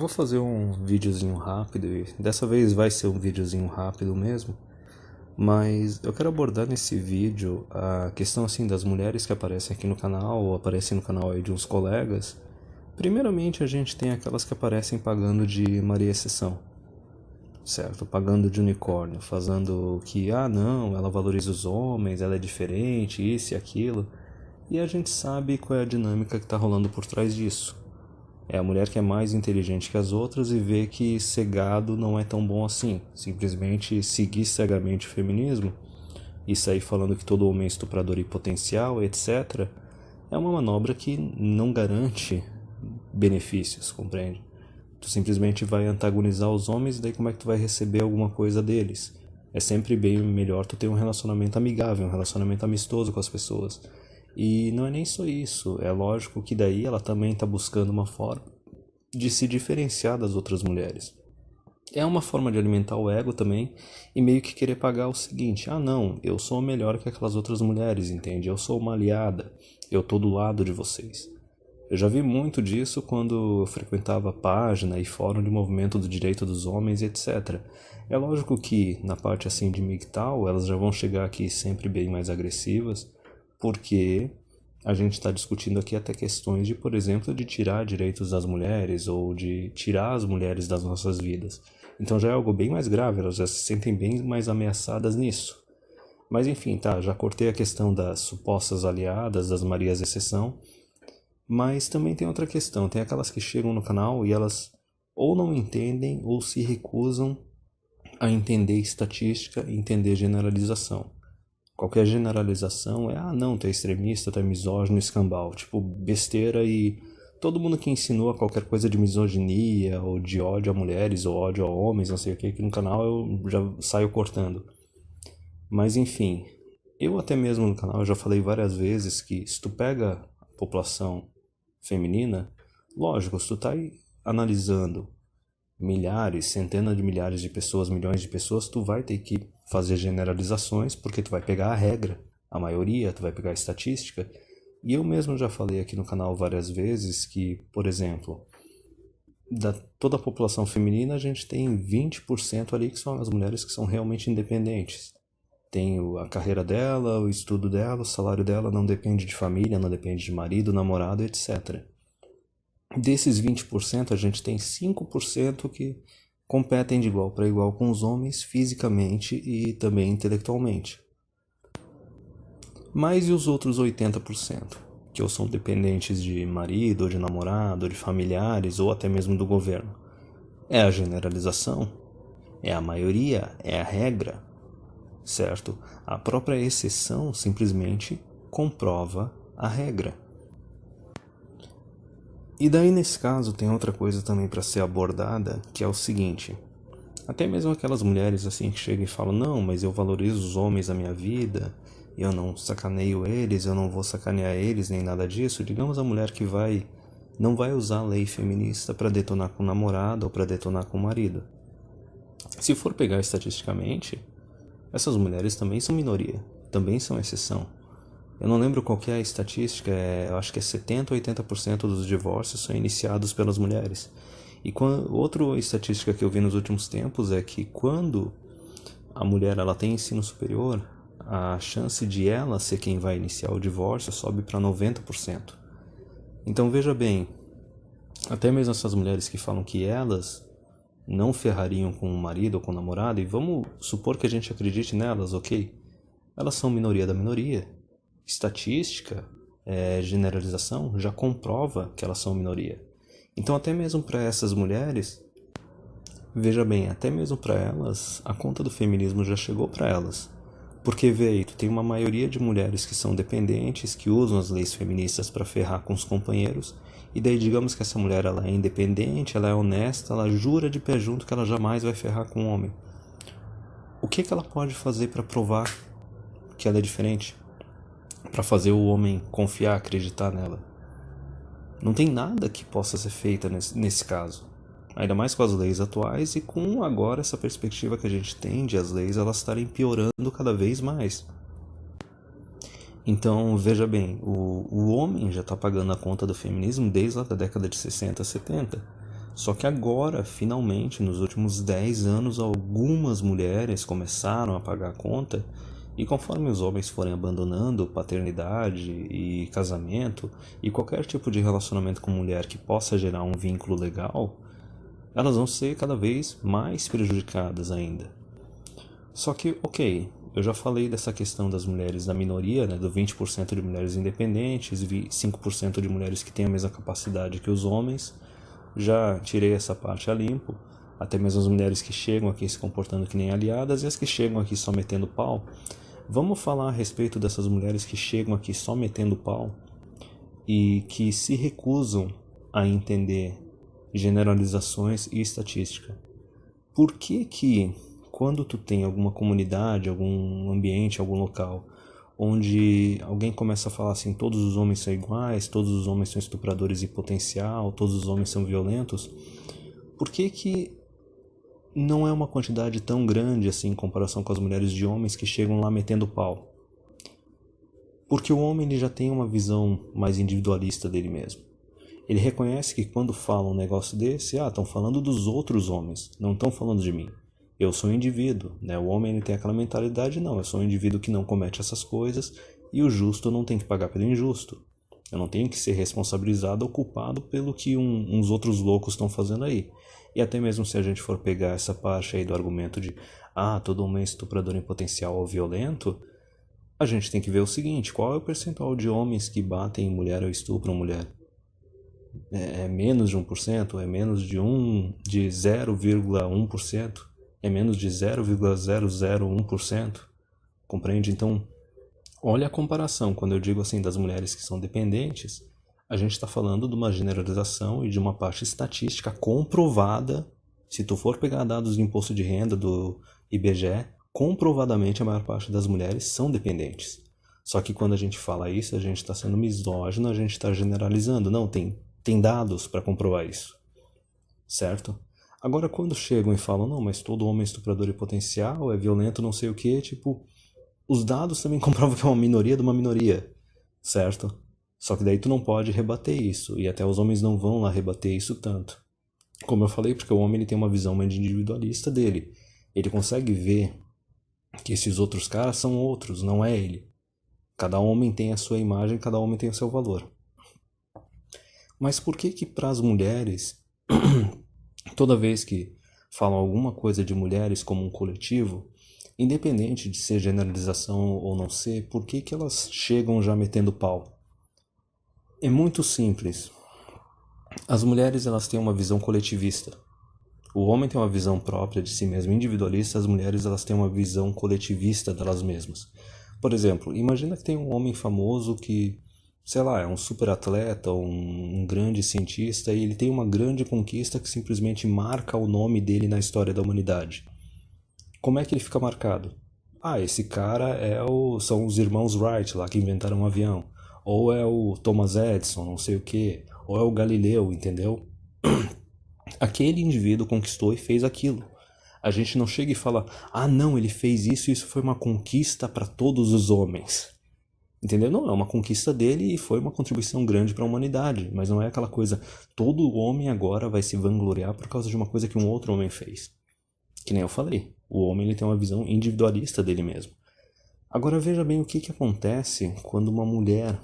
Eu vou fazer um videozinho rápido e dessa vez vai ser um videozinho rápido mesmo, mas eu quero abordar nesse vídeo a questão assim das mulheres que aparecem aqui no canal ou aparecem no canal aí de uns colegas. Primeiramente a gente tem aquelas que aparecem pagando de Maria Exceção, certo? Pagando de unicórnio, fazendo que, não, ela valoriza os homens, ela é diferente, isso e aquilo. E a gente sabe qual é a dinâmica que está rolando por trás disso. É a mulher que é mais inteligente que as outras e vê que ser gado não é tão bom assim. Simplesmente seguir cegamente o feminismo e sair falando que todo homem é estuprador e potencial, etc. É uma manobra que não garante benefícios, compreende? Tu simplesmente vai antagonizar os homens e daí como é que tu vai receber alguma coisa deles? É sempre bem melhor tu ter um relacionamento amigável, um relacionamento amistoso com as pessoas. E não é nem só isso, é lógico que daí ela também está buscando uma forma de se diferenciar das outras mulheres. É uma forma de alimentar o ego também e meio que querer pagar o seguinte: não, eu sou melhor que aquelas outras mulheres, entende? Eu sou uma aliada, eu tô do lado de vocês. Eu já vi muito disso quando eu frequentava página e fórum de movimento do direito dos homens, etc. É lógico que na parte assim de MGTOW elas já vão chegar aqui sempre bem mais agressivas, porque a gente está discutindo aqui até questões de, por exemplo, de tirar direitos das mulheres ou de tirar as mulheres das nossas vidas. Então já é algo bem mais grave, elas já se sentem bem mais ameaçadas nisso. Mas enfim, tá, já cortei a questão das supostas aliadas, das Marias Exceção, mas também tem outra questão, tem aquelas que chegam no canal e elas ou não entendem ou se recusam a entender estatística e entender generalização. Qualquer generalização é, não, tu é extremista, tu é misógino, escambau. Tipo, besteira e todo mundo que ensinou a qualquer coisa de misoginia ou de ódio a mulheres ou ódio a homens, não sei o que, aqui no canal eu já saio cortando. Mas enfim, eu até mesmo no canal já falei várias vezes que se tu pega a população feminina, lógico, se tu tá aí analisando milhares, centenas de milhares de pessoas, milhões de pessoas, tu vai ter que fazer generalizações, porque tu vai pegar a regra, a maioria, tu vai pegar a estatística. E eu mesmo já falei aqui no canal várias vezes que, por exemplo, da toda a população feminina, a gente tem 20% ali que são as mulheres que são realmente independentes. Tem a carreira dela, o estudo dela, o salário dela não depende de família, não depende de marido, namorado, etc. Desses 20%, a gente tem 5% que competem de igual para igual com os homens fisicamente e também intelectualmente. Mas e os outros 80%, que ou são dependentes de marido, ou de namorado, ou de familiares, ou até mesmo do governo? É a generalização? É a maioria? É a regra? Certo? A própria exceção simplesmente comprova a regra. E daí nesse caso tem outra coisa também para ser abordada, que é o seguinte: até mesmo aquelas mulheres assim que chegam e falam, não, mas eu valorizo os homens na minha vida, eu não sacaneio eles, eu não vou sacanear eles, nem nada disso. Digamos a mulher que não vai usar a lei feminista para detonar com o namorado ou para detonar com o marido. Se for pegar estatisticamente, essas mulheres também são minoria, também são exceção. Eu não lembro qual que é a estatística, eu acho que é 70% ou 80% dos divórcios são iniciados pelas mulheres. E outra estatística que eu vi nos últimos tempos é que quando a mulher ela tem ensino superior, a chance de ela ser quem vai iniciar o divórcio sobe para 90%. Então veja bem, até mesmo essas mulheres que falam que elas não ferrariam com o marido ou com o namorado, e vamos supor que a gente acredite nelas, ok? Elas são minoria da minoria. Estatística, generalização, já comprova que elas são minoria. Então até mesmo para essas mulheres, veja bem, até mesmo para elas, a conta do feminismo já chegou para elas. Porque vê aí, tu tem uma maioria de mulheres que são dependentes, que usam as leis feministas para ferrar com os companheiros, e daí digamos que essa mulher ela é independente, ela é honesta, ela jura de pé junto que ela jamais vai ferrar com um homem. O que ela pode fazer para provar que ela é diferente? Para fazer o homem confiar, acreditar nela? Não tem nada que possa ser feito nesse caso. Ainda mais com as leis atuais e com agora essa perspectiva que a gente tem de as leis elas estarem piorando cada vez mais. Então, veja bem, o homem já está pagando a conta do feminismo desde lá da década de 60, 70. Só que agora, finalmente, nos últimos 10 anos, algumas mulheres começaram a pagar a conta, e conforme os homens forem abandonando paternidade e casamento e qualquer tipo de relacionamento com mulher que possa gerar um vínculo legal, elas vão ser cada vez mais prejudicadas ainda. Só que, ok, eu já falei dessa questão das mulheres da minoria, né, do 20% de mulheres independentes, 5% de mulheres que têm a mesma capacidade que os homens. Já tirei essa parte a limpo. Até mesmo as mulheres que chegam aqui se comportando que nem aliadas e as que chegam aqui só metendo pau. Vamos falar a respeito dessas mulheres que chegam aqui só metendo pau e que se recusam a entender generalizações e estatística. Por que quando tu tem alguma comunidade, algum ambiente, algum local, onde alguém começa a falar assim, todos os homens são iguais, todos os homens são estupradores em potencial, todos os homens são violentos, por que não é uma quantidade tão grande assim em comparação com as mulheres de homens que chegam lá metendo pau? Porque o homem ele já tem uma visão mais individualista dele mesmo. Ele reconhece que quando fala um negócio desse, estão falando dos outros homens, não estão falando de mim. Eu sou um indivíduo, né? O homem ele tem aquela mentalidade, não, eu sou um indivíduo que não comete essas coisas e o justo não tem que pagar pelo injusto. Eu não tenho que ser responsabilizado ou culpado pelo que uns outros loucos estão fazendo aí. E até mesmo se a gente for pegar essa parte aí do argumento de todo homem é estuprador em potencial ou violento, a gente tem que ver o seguinte, qual é o percentual de homens que batem em mulher ou estupram mulher? É menos de 1%? É menos de 0,1%? É menos de 0,001%? Compreende? Então, olha a comparação. Quando eu digo assim das mulheres que são dependentes, a gente está falando de uma generalização e de uma parte estatística comprovada. Se tu for pegar dados do imposto de renda do IBGE, comprovadamente a maior parte das mulheres são dependentes. Só que quando a gente fala isso, a gente está sendo misógino, a gente está generalizando. Não, tem dados para comprovar isso, certo? Agora, quando chegam e falam, não, mas todo homem é estuprador em potencial, é violento, não sei o que, tipo, os dados também comprovam que é uma minoria de uma minoria, certo? Só que daí tu não pode rebater isso, e até os homens não vão lá rebater isso tanto. Como eu falei, porque o homem ele tem uma visão mais individualista dele. Ele consegue ver que esses outros caras são outros, não é ele. Cada homem tem a sua imagem, cada homem tem o seu valor. Mas por que para as mulheres, toda vez que falam alguma coisa de mulheres como um coletivo, independente de ser generalização ou não ser, por que elas chegam já metendo pau? É muito simples. As mulheres elas têm uma visão coletivista. O homem tem uma visão própria de si mesmo, individualista, as mulheres elas têm uma visão coletivista delas mesmas. Por exemplo, imagina que tem um homem famoso que, sei lá, é um super atleta, um grande cientista, e ele tem uma grande conquista que simplesmente marca o nome dele na história da humanidade. Como é que ele fica marcado? Esse cara são os irmãos Wright lá que inventaram um avião. Ou é o Thomas Edison, não sei o que. Ou é o Galileu, entendeu? Aquele indivíduo conquistou e fez aquilo. A gente não chega e fala, não, ele fez isso e isso foi uma conquista para todos os homens. Entendeu? Não, é uma conquista dele e foi uma contribuição grande para a humanidade. Mas não é aquela coisa, todo homem agora vai se vangloriar por causa de uma coisa que um outro homem fez. Que nem eu falei, o homem ele tem uma visão individualista dele mesmo. Agora veja bem o que acontece quando uma mulher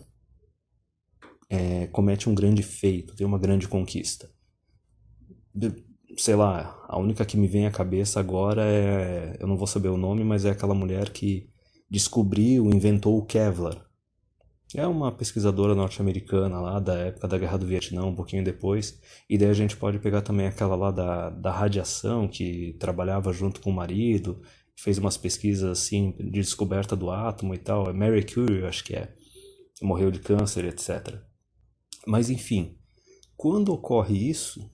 comete um grande feito, tem uma grande conquista. Sei lá, a única que me vem à cabeça agora eu não vou saber o nome, mas é aquela mulher que descobriu, inventou o Kevlar. É uma pesquisadora norte-americana lá da época da Guerra do Vietnã, um pouquinho depois. E daí a gente pode pegar também aquela lá da radiação, que trabalhava junto com o marido, fez umas pesquisas assim de descoberta do átomo e tal. É Marie Curie, acho que é. Morreu de câncer, etc. Mas enfim, quando ocorre isso,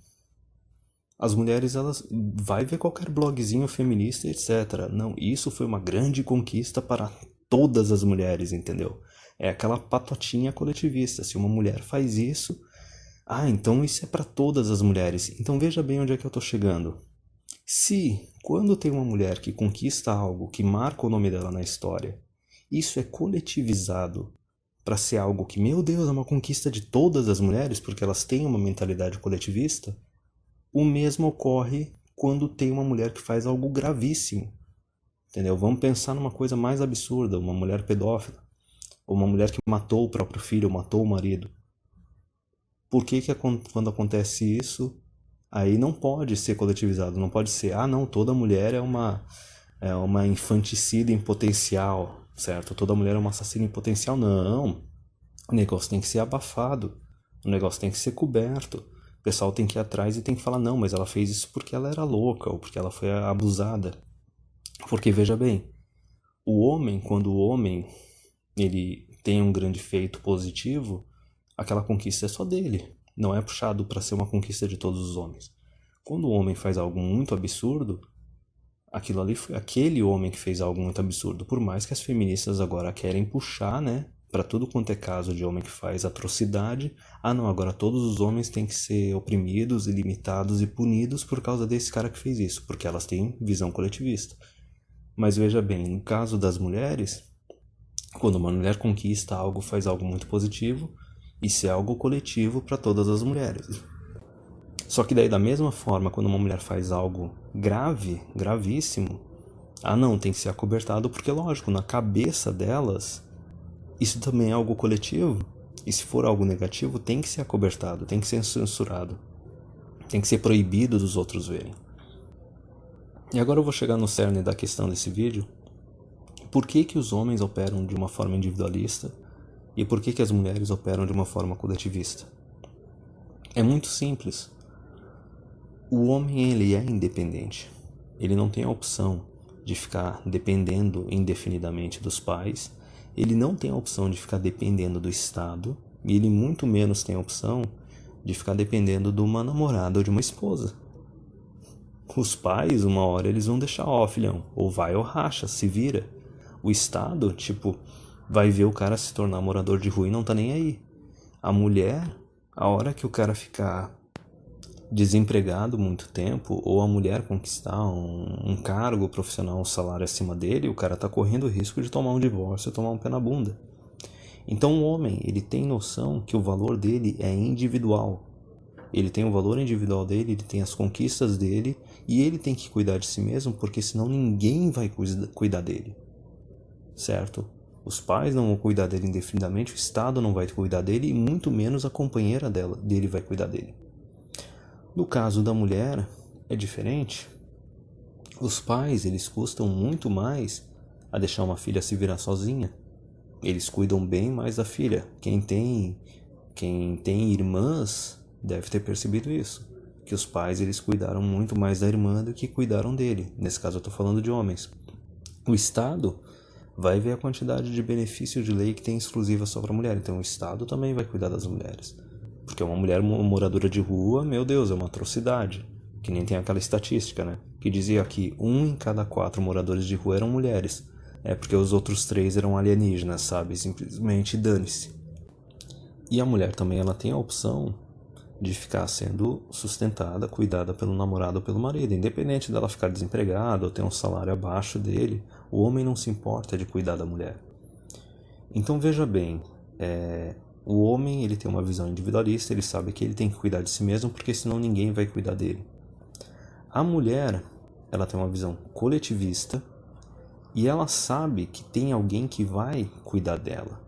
as mulheres, elas vai ver qualquer blogzinho feminista, etc. Não, isso foi uma grande conquista para todas as mulheres, entendeu? É aquela patotinha coletivista. Se uma mulher faz isso, então isso é para todas as mulheres. Então veja bem onde é que eu estou chegando. Se, quando tem uma mulher que conquista algo, que marca o nome dela na história, isso é coletivizado para ser algo que, meu Deus, é uma conquista de todas as mulheres, porque elas têm uma mentalidade coletivista, O mesmo ocorre quando tem uma mulher que faz algo gravíssimo, entendeu? Vamos pensar numa coisa mais absurda, uma mulher pedófila, ou uma mulher que matou o próprio filho, ou matou o marido. Por que quando acontece isso, aí não pode ser coletivizado, não pode ser, não, toda mulher é uma infanticida em potencial, certo? Toda mulher é uma assassina em potencial, não. O negócio tem que ser abafado, o negócio tem que ser coberto. O pessoal tem que ir atrás e tem que falar, não, mas ela fez isso porque ela era louca, ou porque ela foi abusada. Porque, veja bem, quando o homem ele tem um grande feito positivo, aquela conquista é só dele. Não é puxado para ser uma conquista de todos os homens. Quando o homem faz algo muito absurdo, aquilo ali foi aquele homem que fez algo muito absurdo. Por mais que as feministas agora querem puxar, né, para tudo quanto é caso de homem que faz atrocidade, não, agora todos os homens têm que ser oprimidos, limitados e punidos por causa desse cara que fez isso, porque elas têm visão coletivista. Mas veja bem, no caso das mulheres, quando uma mulher conquista algo, faz algo muito positivo, isso é algo coletivo para todas as mulheres. Só que daí, da mesma forma, quando uma mulher faz algo grave, gravíssimo, não, tem que ser acobertado, porque lógico, na cabeça delas, isso também é algo coletivo. E se for algo negativo, tem que ser acobertado, tem que ser censurado, tem que ser proibido dos outros verem. E agora eu vou chegar no cerne da questão desse vídeo. Por que os homens operam de uma forma individualista e por que as mulheres operam de uma forma coletivista? É muito simples. O homem, ele é independente. Ele não tem a opção de ficar dependendo indefinidamente dos pais. Ele não tem a opção de ficar dependendo do Estado. E ele muito menos tem a opção de ficar dependendo de uma namorada ou de uma esposa. Os pais, uma hora, eles vão deixar, filhão, ou vai ou racha, se vira. O Estado, vai ver o cara se tornar morador de rua e não tá nem aí. A mulher, a hora que o cara ficar desempregado muito tempo, ou a mulher conquistar um cargo profissional, um salário acima dele, o cara tá correndo o risco de tomar um divórcio e tomar um pé na bunda. Então o homem, ele tem noção que o valor dele é individual. Ele tem o valor individual dele, ele tem as conquistas dele, e ele tem que cuidar de si mesmo, porque senão ninguém vai cuidar dele. Certo? Os pais não vão cuidar dele indefinidamente, o Estado não vai cuidar dele, e muito menos a companheira dele vai cuidar dele. No caso da mulher, é diferente. Os pais, eles custam muito mais a deixar uma filha se virar sozinha. Eles cuidam bem mais da filha. Quem tem irmãs deve ter percebido isso. Que os pais, eles cuidaram muito mais da irmã do que cuidaram dele. Nesse caso eu estou falando de homens. O Estado vai ver a quantidade de benefício de lei que tem exclusiva só para mulher. Então o Estado também vai cuidar das mulheres. Porque uma mulher moradora de rua, meu Deus, é uma atrocidade. Que nem tem aquela estatística, né? Que dizia que 1 em cada 4 moradores de rua eram mulheres. É porque os outros 3 eram alienígenas, sabe? Simplesmente dane-se. E a mulher também, ela tem a opção de ficar sendo sustentada, cuidada pelo namorado ou pelo marido. Independente dela ficar desempregada ou ter um salário abaixo dele, o homem não se importa de cuidar da mulher. Então veja bem, o homem, ele tem uma visão individualista, ele sabe que ele tem que cuidar de si mesmo, porque senão ninguém vai cuidar dele. A mulher, ela tem uma visão coletivista e ela sabe que tem alguém que vai cuidar dela.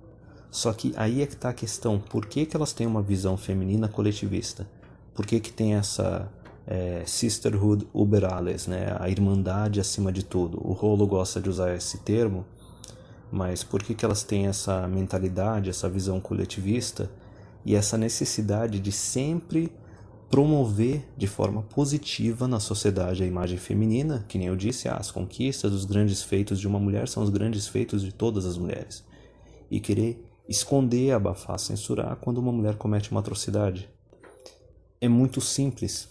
Só que aí é que está a questão, por que elas têm uma visão feminina coletivista? Por que tem essa sisterhood über alles, né? A irmandade acima de tudo? O Rolo gosta de usar esse termo, mas por que elas têm essa mentalidade, essa visão coletivista e essa necessidade de sempre promover de forma positiva na sociedade a imagem feminina? Que nem eu disse, as conquistas, os grandes feitos de uma mulher são os grandes feitos de todas as mulheres. E querer esconder, abafar, censurar quando uma mulher comete uma atrocidade. É muito simples.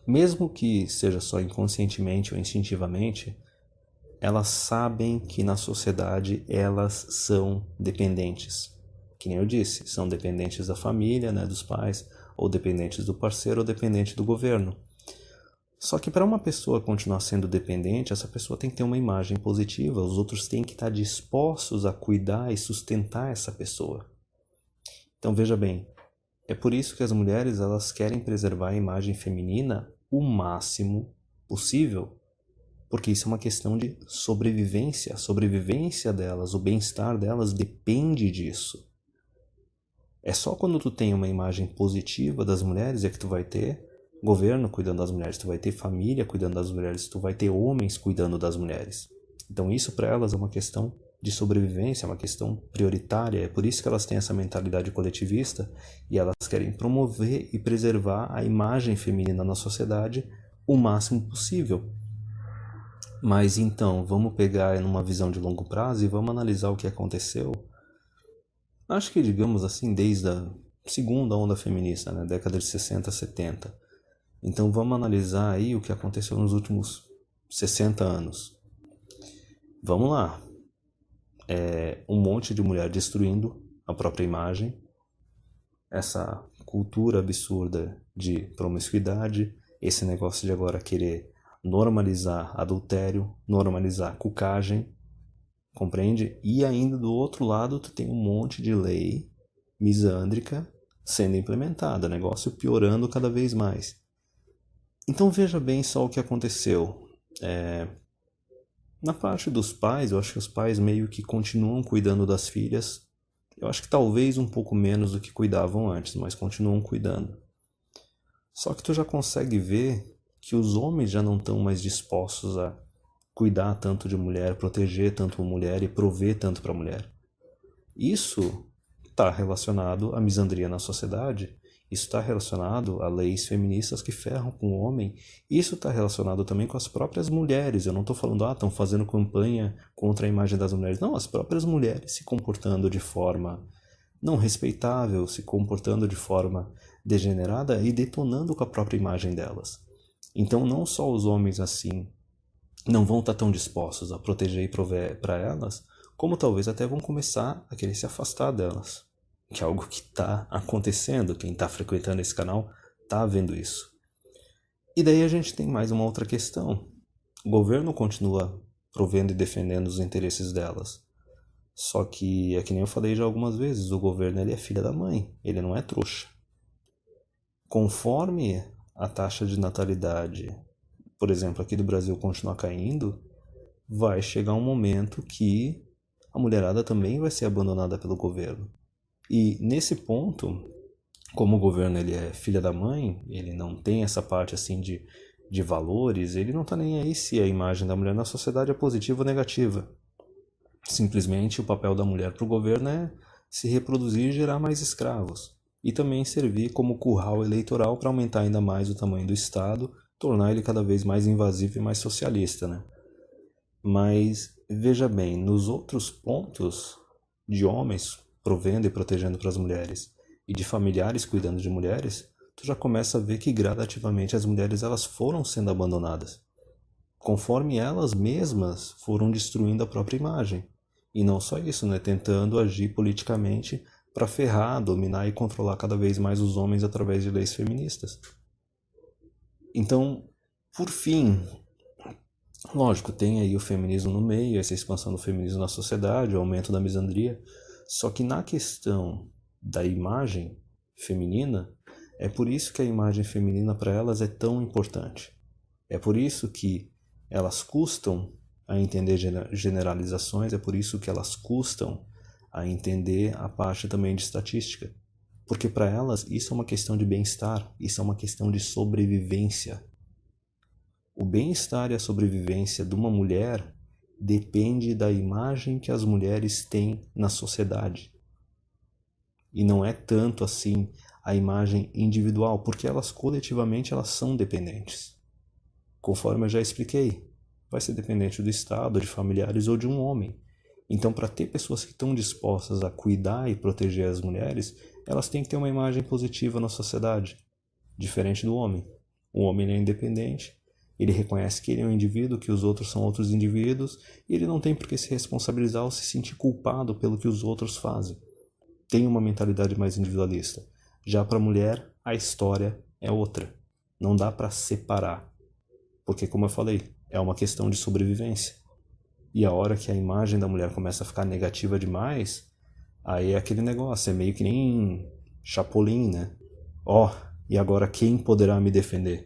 Mesmo que seja só inconscientemente ou instintivamente, elas sabem que na sociedade elas são dependentes. Que nem eu disse, são dependentes da família, né, dos pais, ou dependentes do parceiro, ou dependentes do governo. Só que para uma pessoa continuar sendo dependente, essa pessoa tem que ter uma imagem positiva, os outros têm que estar dispostos a cuidar e sustentar essa pessoa. Então veja bem, É por isso que as mulheres elas querem preservar a imagem feminina o máximo possível, porque isso é uma questão de sobrevivência. A sobrevivência delas, o bem-estar delas depende disso. É só quando tu tem uma imagem positiva das mulheres é que tu vai ter governo cuidando das mulheres, tu vai ter família cuidando das mulheres, tu vai ter homens cuidando das mulheres. Então isso para elas é uma questão de sobrevivência, é uma questão prioritária. É por isso que elas têm essa mentalidade coletivista e elas querem promover e preservar a imagem feminina na sociedade o máximo possível. Mas então, vamos pegar numa visão de longo prazo e vamos analisar o que aconteceu. Acho que, digamos assim, desde a segunda onda feminista, né, década de 60, 70. Então vamos analisar aí o que aconteceu nos últimos 60 anos. Vamos lá. Um monte de mulher destruindo a própria imagem, essa cultura absurda de promiscuidade, esse negócio de agora querer normalizar adultério, normalizar cucagem, compreende? E ainda do outro lado tu tem um monte de lei misândrica sendo implementada, negócio piorando cada vez mais. Então veja bem só o que aconteceu. Na parte dos pais, eu acho que os pais meio que continuam cuidando das filhas. Eu acho que talvez um pouco menos do que cuidavam antes, mas continuam cuidando. Só que tu já consegue ver que os homens já não estão mais dispostos a cuidar tanto de mulher, proteger tanto a mulher e prover tanto para a mulher. Isso está relacionado à misandria na sociedade, isso está relacionado a leis feministas que ferram com o homem, isso está relacionado também com as próprias mulheres. Eu não estou falando, estão fazendo campanha contra a imagem das mulheres. Não, as próprias mulheres se comportando de forma não respeitável, se comportando de forma degenerada e detonando com a própria imagem delas. Então não só os homens assim não vão estar tão dispostos a proteger e prover para elas, como talvez até vão começar a querer se afastar delas, que é algo que está acontecendo. Quem está frequentando esse canal está vendo isso. E daí a gente tem mais uma outra questão. O governo continua provendo e defendendo os interesses delas. Só que, é que nem eu falei já algumas vezes, o governo ele é filha da mãe, ele não é trouxa. Conforme a taxa de natalidade, por exemplo, aqui do Brasil continuar caindo, vai chegar um momento que a mulherada também vai ser abandonada pelo governo. E nesse ponto, como o governo ele é filha da mãe, ele não tem essa parte assim de valores, ele não está nem aí se a imagem da mulher na sociedade é positiva ou negativa. Simplesmente o papel da mulher para o governo é se reproduzir e gerar mais escravos. E também servir como curral eleitoral para aumentar ainda mais o tamanho do Estado, tornar ele cada vez mais invasivo e mais socialista, né? Mas veja bem, nos outros pontos de homens provendo e protegendo para as mulheres e de familiares cuidando de mulheres, tu já começa a ver que gradativamente as mulheres elas foram sendo abandonadas, conforme elas mesmas foram destruindo a própria imagem. E não só isso, né? Tentando agir politicamente para ferrar, dominar e controlar cada vez mais os homens através de leis feministas. Então, por fim, lógico, tem aí o feminismo no meio, essa expansão do feminismo na sociedade, o aumento da misandria. Só que na questão da imagem feminina, é por isso que a imagem feminina para elas é tão importante. É por isso que elas custam a entender generalizações, é por isso que elas custam a entender a parte também de estatística. Porque para elas isso é uma questão de bem-estar, isso é uma questão de sobrevivência. O bem-estar e a sobrevivência de uma mulher depende da imagem que as mulheres têm na sociedade. E não é tanto assim a imagem individual, porque elas coletivamente elas são dependentes. Conforme eu já expliquei, vai ser dependente do Estado, de familiares ou de um homem. Então, para ter pessoas que estão dispostas a cuidar e proteger as mulheres, elas têm que ter uma imagem positiva na sociedade, diferente do homem. O homem é independente, ele reconhece que ele é um indivíduo, que os outros são outros indivíduos, e ele não tem por que se responsabilizar ou se sentir culpado pelo que os outros fazem. Tem uma mentalidade mais individualista. Já para a mulher, a história é outra. Não dá para separar. Porque, como eu falei, é uma questão de sobrevivência. E a hora que a imagem da mulher começa a ficar negativa demais, aí é aquele negócio, é meio que nem Chapolin, né? Ó, e agora quem poderá me defender?